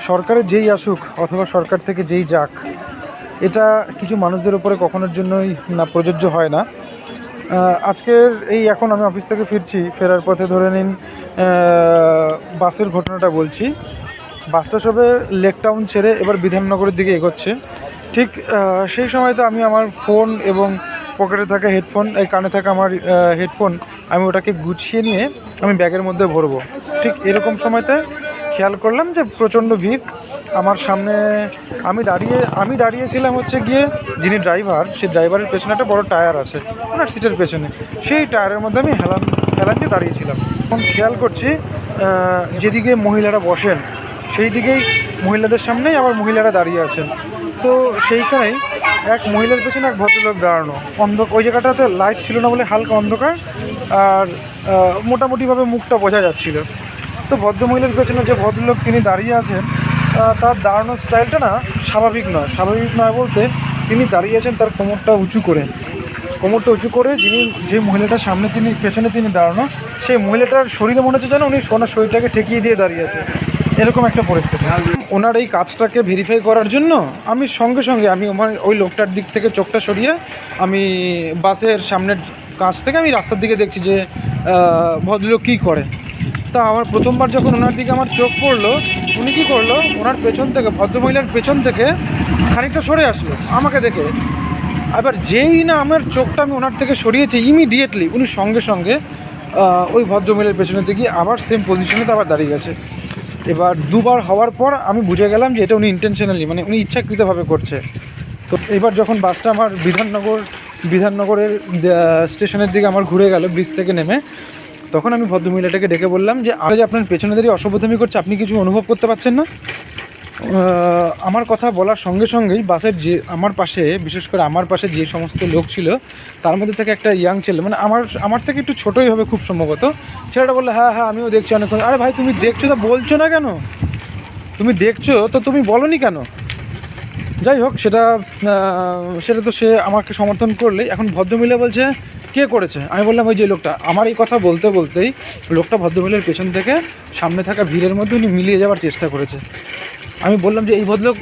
সরকারের যেই আসুক অথবা সরকার থেকে যেই যাক, এটা কিছু মানুষদের উপরে কখনোর জন্যই না প্রযোজ্য হয় না। আজকের এই এখন আমি অফিস থেকে ফিরছি, ফেরার পথে ধরে নিন বাসের ঘটনাটা বলছি। বাসটা সবে লেক টাউন ছেড়ে এবার বিধাননগরের দিকে এগোচ্ছে। ঠিক সেই সময় তো আমি আমার ফোন এবং পকেটে থাকা হেডফোন, এই কানে থাকা আমার হেডফোন, আমি ওটাকে গুছিয়ে নিয়ে আমি ব্যাগের মধ্যে ভরবো। ঠিক এরকম সময়তে খেয়াল করলাম যে প্রচণ্ড ভিড়। আমার সামনে আমি দাঁড়িয়েছিলাম হচ্ছে গিয়ে, যিনি ড্রাইভার সেই ড্রাইভারের পেছনে একটা বড় টায়ার আছে ওনার সিটের পেছনে, সেই টায়ারের মধ্যে আমি হেলান দিয়ে দাঁড়িয়েছিলাম। এখন খেয়াল করছি যেদিকে মহিলারা বসেন সেই দিকেই মহিলাদের সামনেই আবার মহিলারা দাঁড়িয়ে আছেন। তো সেইখানেই এক মহিলার পেছনে এক ভদ্রলোক দাঁড়ানো, ওই জায়গাটাতে লাইট ছিল না বলে হালকা অন্ধকার, আর মোটামুটিভাবে মুখটা বোঝা যাচ্ছিল। তো ভদ্রমহিলার পেছনে যে ভদ্রলোক তিনি দাঁড়িয়ে আছেন, তার দাঁড়ানোর স্টাইলটা না স্বাভাবিক নয় বলতে, তিনি দাঁড়িয়ে আছেন তার কোমরটা উঁচু করে যে মহিলাটার সামনে পেছনে তিনি দাঁড়ানো, সেই মহিলাটার শরীরে মনে হচ্ছে যেন উনি ওনার শরীরটাকে ঠেকিয়ে দিয়ে দাঁড়িয়ে আছে, এরকম একটা পরিস্থিতি। ওনার এই কাজটাকে ভেরিফাই করার জন্য আমি সঙ্গে সঙ্গে ওই লোকটার দিক থেকে চোখটা সরিয়ে আমি বাসের সামনের কাছ থেকে আমি রাস্তার দিকে দেখছি যে ভদ্রলোক কী করে। তা আমার প্রথমবার যখন ওনার দিকে আমার চোখ পড়লো, উনি কী করলো, ওনার পেছন থেকে, ভদ্রমহিলার পেছন থেকে খানিকটা সরে আসলো আমাকে দেখে। এবার যেই না আমার চোখটা আমি ওনার থেকে সরিয়েছি, ইমিডিয়েটলি উনি সঙ্গে সঙ্গে ওই ভদ্রমহিলার পেছনে দিকে আবার সেম পজিশনে তো আবার দাঁড়িয়ে গেছে। এবার দুবার হওয়ার পর আমি বুঝে গেলাম যে এটা উনি ইন্টেনশনালি, মানে উনি ইচ্ছাকৃতভাবে করছে। তো এবার যখন বাসটা আমার বিধাননগরের স্টেশনের দিকে আমার ঘুরে গেল ব্রিজ থেকে নেমে, তখন আমি ভদ্রমহিলাটাকে ডেকে বললাম যে আপনার পেছনে দাঁড়িয়ে অসভ্যতামি করছে, আপনি কিছু অনুভব করতে পারছেন না? আমার কথা বলার সঙ্গে সঙ্গেই বাসের বিশেষ করে আমার পাশে যে সমস্ত লোক ছিল তার মধ্যে থেকে একটা ইয়াং ছেলে, মানে আমার থেকে একটু ছোটোই হবে খুব সম্ভবত, ছেলেটা বললো হ্যাঁ আমিও দেখছি অনেকক্ষণ। আরে ভাই, তুমি দেখছো তো বলছো না কেন? তুমি দেখছো তো তুমি বলোনি কেন? যাই হোক, সেটা তো সে আমাকে সমর্থন করলেই। এখন ভদ্রমহিলা বলছে কে করেছে? আমি বললাম ওই যে লোকটা। আমার এই কথা বলতেই লোকটা ভদ্রমহিলার পেছন থেকে সামনে থাকা ভিড়ের মধ্যে উনি মিলিয়ে যাওয়ার চেষ্টা করেছে। আমি বললাম যে এই ভদ্রলোক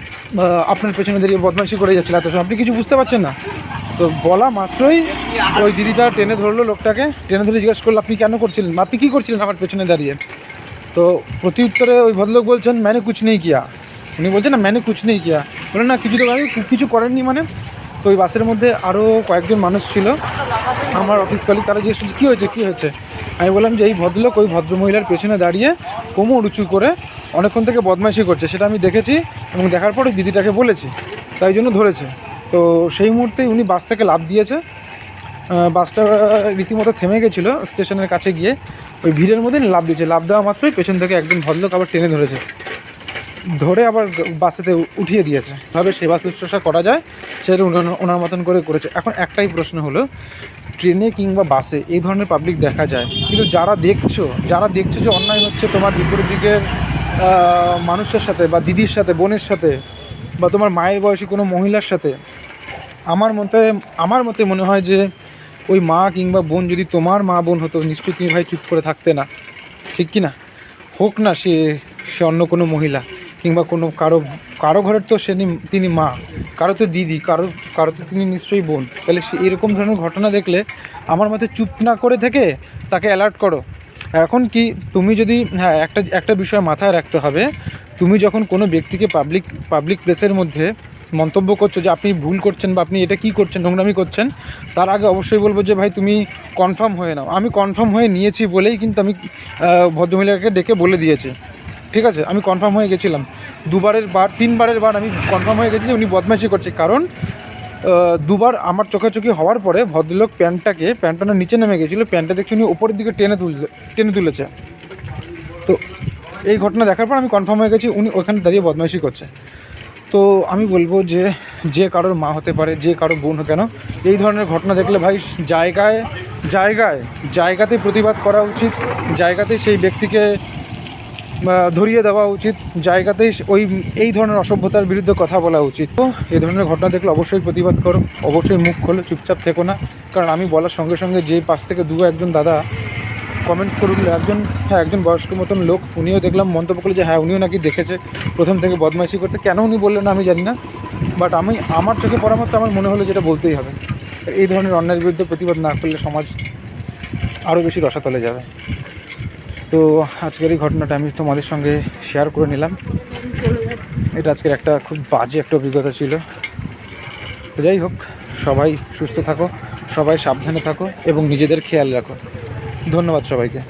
আপনার পেছনে দাঁড়িয়ে বদমাইশি করে যাচ্ছিল, এত আপনি কিছু বুঝতে পারছেন না? তো বলা মাত্রই ওই দিদিটা টেনে ধরলো লোকটাকে, টেনে ধরে জিজ্ঞেস করলো আপনি কেন করছিলেন, আপনি কী করছিলেন আমার পেছনে দাঁড়িয়ে? তো প্রতি উত্তরে ওই ভদ্রলোক বলছেন मैंने कुछ नहीं किया। উনি বলছেন না मैंने कुछ नहीं किया, বলেন না কিছু তো কিছু করেননি মানে। তো ওই বাসের মধ্যে আরও কয়েকজন মানুষ ছিল আমার অফিস কলিগ, তারা জিজ্ঞেস করছে কী হয়েছে। আমি বললাম যে এই ভদ্রলোক ওই ভদ্রমহিলার পেছনে দাঁড়িয়ে কোমর উঁচু করে অনেকক্ষণ থেকে বদমাইশি করছে, সেটা আমি দেখেছি এবং দেখার পর ওই দিদিটাকে বলেছি, তাই জন্য ধরেছে। তো সেই মুহূর্তেই উনি বাস থেকে লাফ দিয়েছে। বাসটা রীতিমতো থেমে গেছিলো স্টেশনের কাছে গিয়ে, ওই ভিড়ের মধ্যে লাফ দিয়েছে। লাফ দেওয়া মাত্রই পেছন থেকে একজন ভদ্রলোক আবার টেনে ধরে আবার বাসেতে উঠিয়ে দিয়েছে। ভাবে সেবা শুশ্রূষা করা যায় সেটা ওনার মতন করেছে। এখন একটাই প্রশ্ন হলো, ট্রেনে কিংবা বাসে এই ধরনের পাবলিক দেখা যায়, কিন্তু যারা দেখছো যে অন্যায় হচ্ছে তোমার বিপরীত দিকের মানুষের সাথে বা দিদির সাথে, বোনের সাথে, বা তোমার মায়ের বয়সী কোনো মহিলার সাথে, আমার মতে মনে হয় যে ওই মা কিংবা বোন যদি তোমার মা বোন হতো, নিশ্চয়ই তুমি ভাই চুপ করে থাকতে না, ঠিক কি না? হোক না সে অন্য কোনো মহিলা কিংবা কোনো কারো ঘরের তো তিনি মা, কারো তো দিদি, কারো তো তিনি নিশ্চয়ই বোন। তাহলে সে এরকম ধরনের ঘটনা দেখলে আমার মতে চুপ না করে থেকে তাকে অ্যালার্ট করো। এখন কি তুমি যদি একটা বিষয় মাথায় রাখতে হবে, তুমি যখন কোনো ব্যক্তিকে পাবলিক প্লেসের মধ্যে মন্তব্য করছো যে আপনি ভুল করছেন বা আপনি এটা কী করছেন, নোংরামি করছেন, তার আগে অবশ্যই বলবো যে ভাই তুমি কনফার্ম হয়ে নাও। আমি কনফার্ম হয়ে নিয়েছি বলেই কিন্তু আমি ভদ্রমহিলাকে ডেকে বলে দিয়েছি, ঠিক আছে? আমি কনফার্ম হয়ে গেছিলাম, তিনবারের বার আমি কনফার্ম হয়ে গেছি যে উনি বদমাইশি করছে। কারণ দুবার আমার চোখাচোখি হওয়ার পরে ভদ্রলোক প্যান্টটা নিচে নেমে গেছিলো, প্যান্টটা দেখছি উনি উপরের দিকে টেনে তুলেছে। তো এই ঘটনা দেখার পর আমি কনফার্ম হয়ে গেছি উনি ওখানে দাঁড়িয়ে বদমাইশি করছে। তো আমি বলবো যে কারোর মা হতে পারে, যে কারো বোন কেন, এই ধরনের ঘটনা দেখলে ভাই জায়গাতেই প্রতিবাদ করা উচিত, জায়গাতেই সেই ব্যক্তিকে ধরিয়ে দেওয়া উচিত, জায়গাতেই এই ধরনের অসভ্যতার বিরুদ্ধে কথা বলা উচিত। তো এই ধরনের ঘটনা দেখলে অবশ্যই প্রতিবাদ করো, অবশ্যই মুখ খোলো, চুপচাপ থেকো না। কারণ আমি বলার সঙ্গে সঙ্গে যে পাশ থেকে একজন দাদা কমেন্টস করে উঠলো একজন বয়স্ক মতন লোক, উনিও দেখলাম মন্তব্য করলো যে হ্যাঁ উনিও নাকি দেখেছে প্রথম থেকে বদমাইশি করতে। কেন উনি বললেন না আমি জানি না, বাট আমার চোখে পড়ার মতো আমার মনে হলো যেটা বলতেই হবে। এই ধরনের অন্যায়ের বিরুদ্ধে প্রতিবাদ না করলে সমাজ আরও বেশি রসাতলে যাবে। তো আজকের এই ঘটনাটা আমি তোমাদের সঙ্গে শেয়ার করে নিলাম। এটা আজকের একটা খুব বাজে একটা অভিজ্ঞতা ছিল। তো যাই হোক, সবাই সুস্থ থাকো, সবাই সাবধানে থাকো এবং নিজেদের খেয়াল রাখো। ধন্যবাদ সবাইকে।